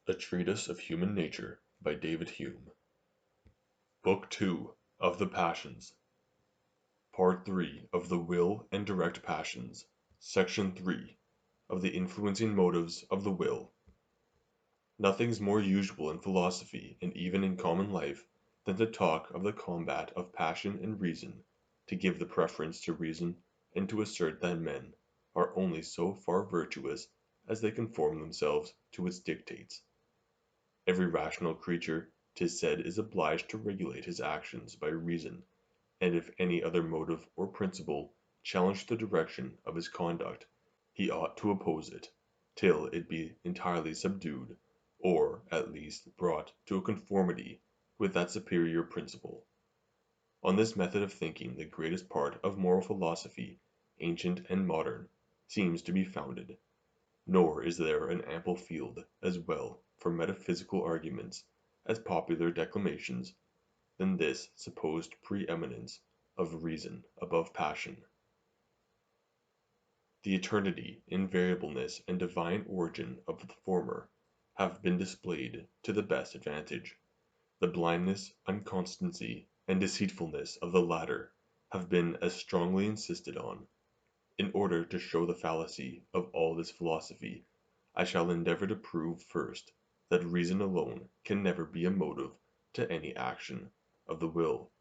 A Treatise of Human Nature by David Hume. Book 2 of the Passions. Part 3 of the Will and Direct Passions. Section 3 of the Influencing Motives of the Will. Nothing's more usual in philosophy and even in common life than to talk of the combat of passion and reason, to give the preference to reason, and to assert that men are only so far virtuous as they conform themselves to its dictates. Every rational creature, 'tis said, is obliged to regulate his actions by reason, and if any other motive or principle challenge the direction of his conduct, he ought to oppose it, till it be entirely subdued, or, at least, brought to a conformity with that superior principle. On this method of thinking the greatest part of moral philosophy, ancient and modern, seems to be founded. Nor is there an ample field, as well for metaphysical arguments as popular declamations, than this supposed preeminence of reason above passion. The eternity, invariableness, and divine origin of the former have been displayed to the best advantage. The blindness, unconstancy, and deceitfulness of the latter have been as strongly insisted on. In order to show the fallacy of all this philosophy, I shall endeavor to prove first that reason alone can never be a motive to any action of the will,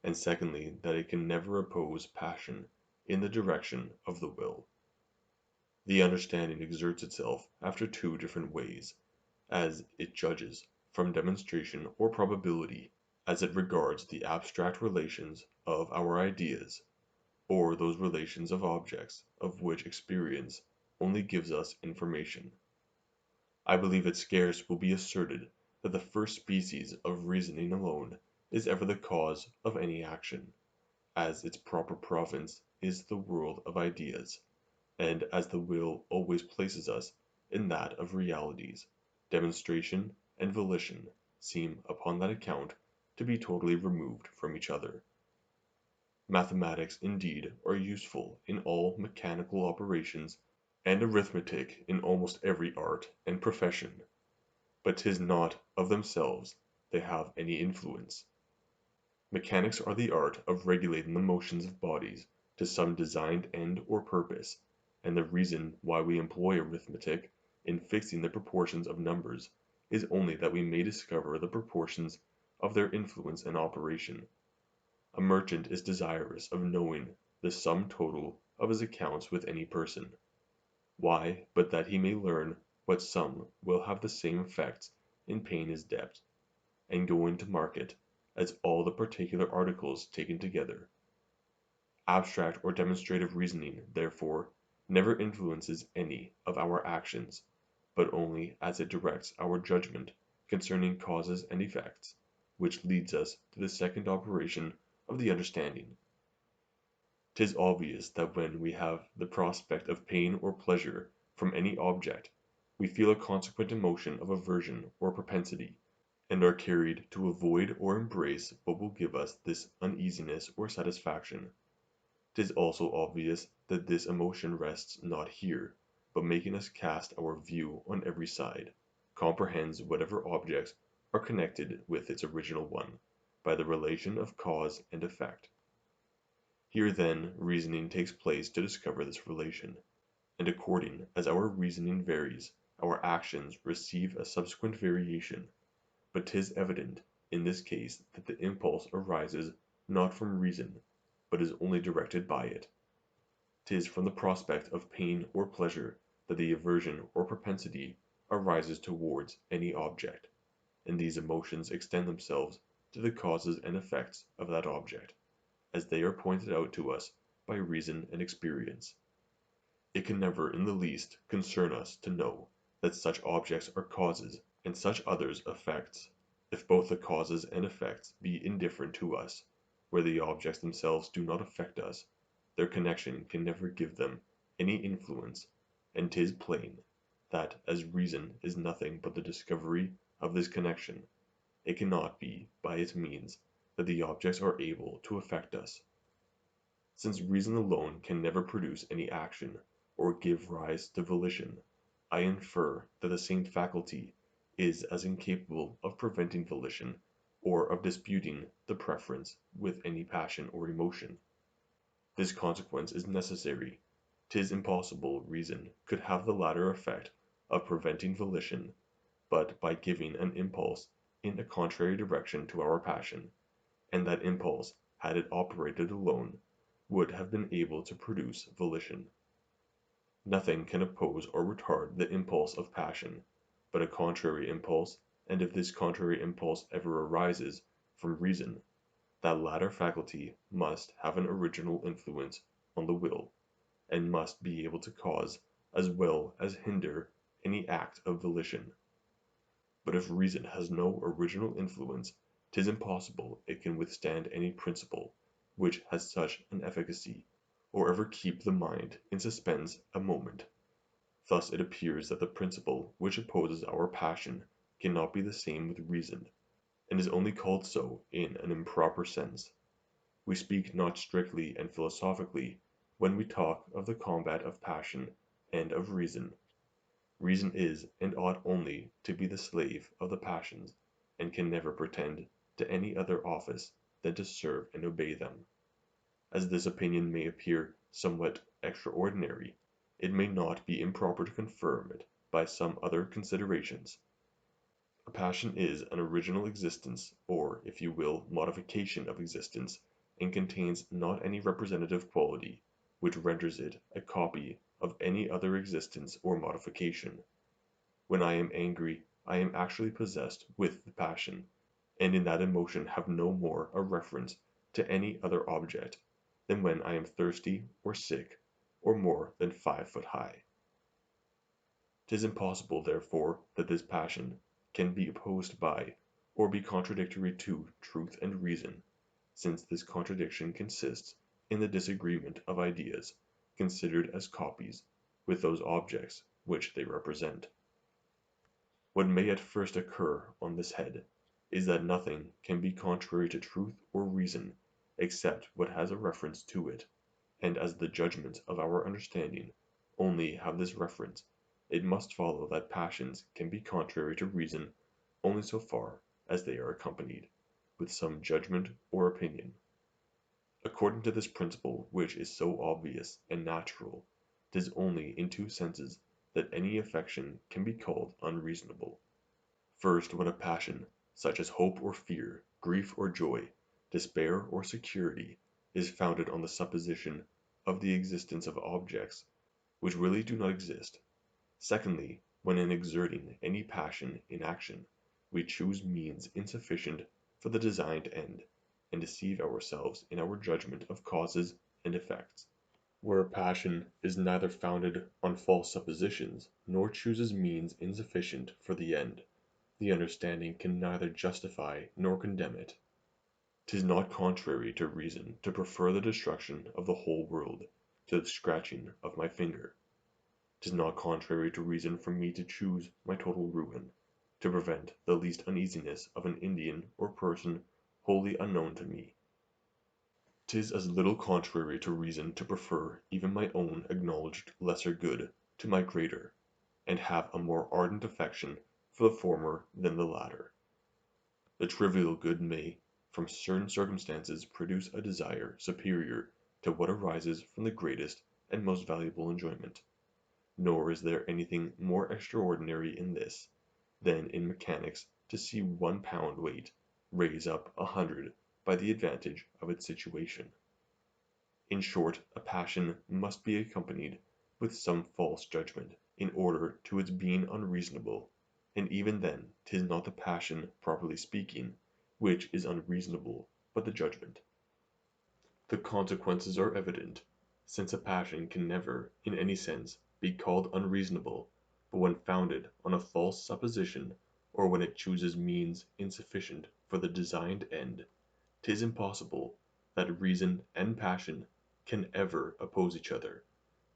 and secondly that it can never oppose passion in the direction of the will. The understanding exerts itself after two different ways, as it judges from demonstration or probability, as it regards the abstract relations of our ideas, or those relations of objects of which experience only gives us information. I believe it scarce will be asserted that the first species of reasoning alone is ever the cause of any action, as its proper province is the world of ideas, and as the will always places us in that of realities, demonstration and volition seem upon that account to be totally removed from each other. Mathematics indeed are useful in all mechanical operations, and arithmetic in almost every art and profession, but 'tis not of themselves they have any influence. Mechanics are the art of regulating the motions of bodies to some designed end or purpose, and the reason why we employ arithmetic in fixing the proportions of numbers is only that we may discover the proportions of their influence and operation. A merchant is desirous of knowing the sum total of his accounts with any person. Why, but that he may learn what sum will have the same effects in paying his debt, and going to market, as all the particular articles taken together. Abstract or demonstrative reasoning, therefore, never influences any of our actions, but only as it directs our judgment concerning causes and effects, which leads us to the second operation of the understanding. 'Tis obvious that when we have the prospect of pain or pleasure from any object, we feel a consequent emotion of aversion or propensity, and are carried to avoid or embrace what will give us this uneasiness or satisfaction. 'Tis also obvious that this emotion rests not here, but making us cast our view on every side, comprehends whatever objects are connected with its original one, by the relation of cause and effect. Here then reasoning takes place to discover this relation, and according as our reasoning varies, our actions receive a subsequent variation, but 'tis evident in this case that the impulse arises not from reason, but is only directed by it. 'Tis from the prospect of pain or pleasure that the aversion or propensity arises towards any object, and these emotions extend themselves to the causes and effects of that object, as they are pointed out to us by reason and experience. It can never in the least concern us to know that such objects are causes and such others effects, if both the causes and effects be indifferent to us. Where the objects themselves do not affect us, their connection can never give them any influence, and 'tis plain, that as reason is nothing but the discovery of this connection, it cannot be by its means that the objects are able to affect us. Since reason alone can never produce any action, or give rise to volition, I infer that the same faculty is as incapable of preventing volition or of disputing the preference with any passion or emotion. This consequence is necessary. 'Tis impossible reason could have the latter effect of preventing volition, but by giving an impulse in a contrary direction to our passion, and that impulse, had it operated alone, would have been able to produce volition. Nothing can oppose or retard the impulse of passion, but a contrary impulse, and if this contrary impulse ever arises from reason, that latter faculty must have an original influence on the will, and must be able to cause as well as hinder any act of volition. But if reason has no original influence, 'tis impossible it can withstand any principle which has such an efficacy, or ever keep the mind in suspense a moment. Thus it appears that the principle which opposes our passion cannot be the same with reason, and is only called so in an improper sense. We speak not strictly and philosophically when we talk of the combat of passion and of reason. Reason is and ought only to be the slave of the passions, and can never pretend to any other office than to serve and obey them. As this opinion may appear somewhat extraordinary, it may not be improper to confirm it by some other considerations. A passion is an original existence, or, if you will, modification of existence, and contains not any representative quality, which renders it a copy of any other existence or modification. When I am angry, I am actually possessed with the passion, and in that emotion have no more a reference to any other object than when I am thirsty or sick, or more than 5 foot high. 'Tis impossible, therefore, that this passion can be opposed by, or be contradictory to, truth and reason, since this contradiction consists in the disagreement of ideas, considered as copies, with those objects which they represent. What may at first occur on this head is that nothing can be contrary to truth or reason except what has a reference to it, and as the judgments of our understanding only have this reference, it must follow that passions can be contrary to reason only so far as they are accompanied with some judgment or opinion. According to this principle, which is so obvious and natural, 'tis only in two senses that any affection can be called unreasonable. First, when a passion, such as hope or fear, grief or joy, despair or security, is founded on the supposition of the existence of objects which really do not exist. Secondly, when in exerting any passion in action, we choose means insufficient for the designed end, and deceive ourselves in our judgment of causes and effects. Where a passion is neither founded on false suppositions, nor chooses means insufficient for the end, the understanding can neither justify nor condemn it. 'Tis not contrary to reason to prefer the destruction of the whole world to the scratching of my finger. 'Tis not contrary to reason for me to choose my total ruin, to prevent the least uneasiness of an Indian or person wholly unknown to me. 'Tis as little contrary to reason to prefer even my own acknowledged lesser good to my greater, and have a more ardent affection for the former than the latter. The trivial good may, from certain circumstances, produce a desire superior to what arises from the greatest and most valuable enjoyment. Nor is there anything more extraordinary in this, than in mechanics to see 1 pound weight raise up 100 by the advantage of its situation. In short, a passion must be accompanied with some false judgment, in order to its being unreasonable, and even then 'tis not the passion, properly speaking, which is unreasonable, but the judgment. The consequences are evident, since a passion can never, in any sense, be called unreasonable, but when founded on a false supposition, or when it chooses means insufficient for the designed end. 'Tis impossible that reason and passion can ever oppose each other,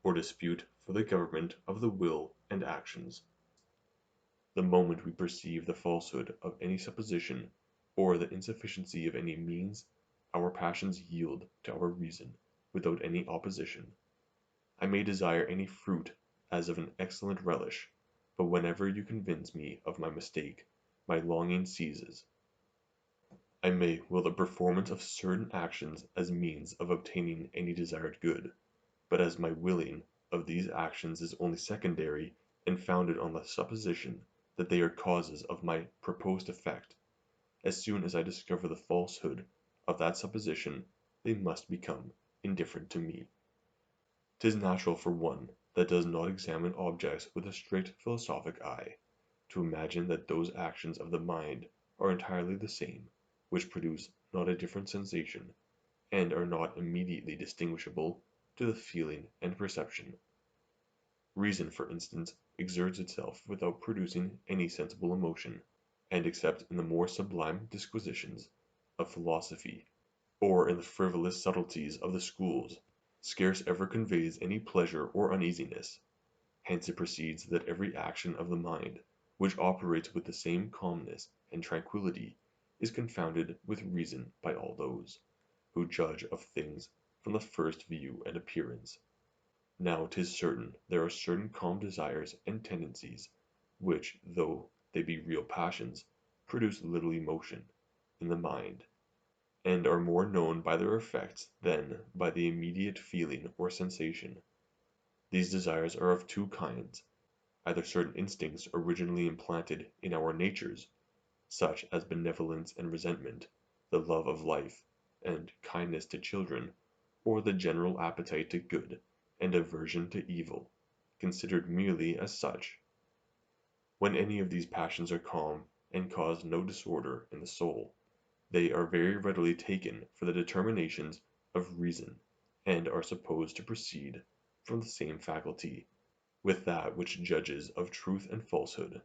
or dispute for the government of the will and actions. The moment we perceive the falsehood of any supposition, or the insufficiency of any means, our passions yield to our reason without any opposition. I may desire any fruit as of an excellent relish, but whenever you convince me of my mistake, my longing ceases. I may will the performance of certain actions as means of obtaining any desired good, but as my willing of these actions is only secondary and founded on the supposition that they are causes of my proposed effect, as soon as I discover the falsehood of that supposition, they must become indifferent to me. 'Tis natural for one that does not examine objects with a strict philosophic eye, to imagine that those actions of the mind are entirely the same, which produce not a different sensation, and are not immediately distinguishable to the feeling and perception. Reason, for instance, exerts itself without producing any sensible emotion, and except in the more sublime disquisitions of philosophy, or in the frivolous subtleties of the schools, scarce ever conveys any pleasure or uneasiness. Hence it proceeds that every action of the mind, which operates with the same calmness and tranquillity, is confounded with reason by all those, who judge of things from the first view and appearance. Now 'tis certain there are certain calm desires and tendencies, which, though they be real passions, produce little emotion in the mind, and are more known by their effects than by the immediate feeling or sensation. These desires are of two kinds, either certain instincts originally implanted in our natures, such as benevolence and resentment, the love of life, and kindness to children, or the general appetite to good and aversion to evil, considered merely as such. When any of these passions are calm and cause no disorder in the soul, they are very readily taken for the determinations of reason, and are supposed to proceed from the same faculty with that which judges of truth and falsehood.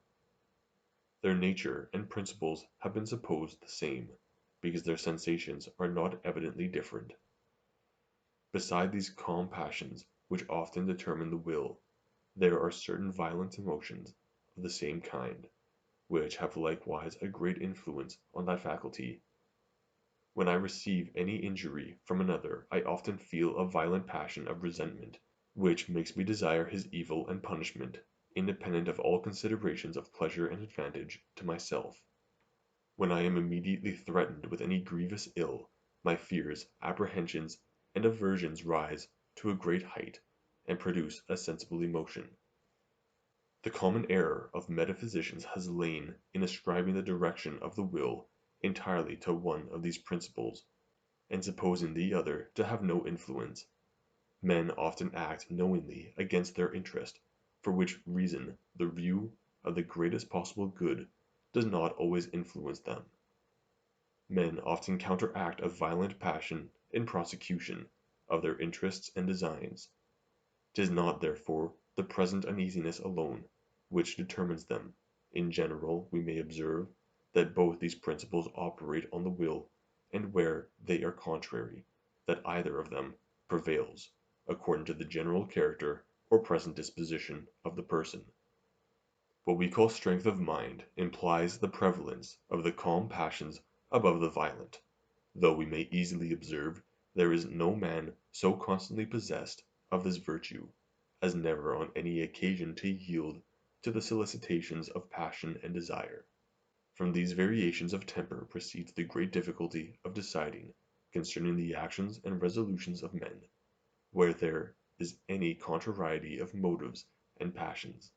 Their nature and principles have been supposed the same, because their sensations are not evidently different. Beside these calm passions which often determine the will, there are certain violent emotions of the same kind, which have likewise a great influence on that faculty. When I receive any injury from another I often feel a violent passion of resentment, which makes me desire his evil and punishment, independent of all considerations of pleasure and advantage to myself. When I am immediately threatened with any grievous ill, my fears, apprehensions, and aversions rise to a great height, and produce a sensible emotion. The common error of metaphysicians has lain in ascribing the direction of the will entirely to one of these principles, and supposing the other to have no influence. Men often act knowingly against their interest, for which reason the view of the greatest possible good does not always influence them. Men often counteract a violent passion in prosecution of their interests and designs. 'Tis not, therefore, the present uneasiness alone which determines them. In general, we may observe that both these principles operate on the will, and where they are contrary, that either of them prevails, according to the general character or present disposition of the person. What we call strength of mind implies the prevalence of the calm passions above the violent, though we may easily observe there is no man so constantly possessed of this virtue as never on any occasion to yield to the solicitations of passion and desire. From these variations of temper proceeds the great difficulty of deciding concerning the actions and resolutions of men, where there is any contrariety of motives and passions.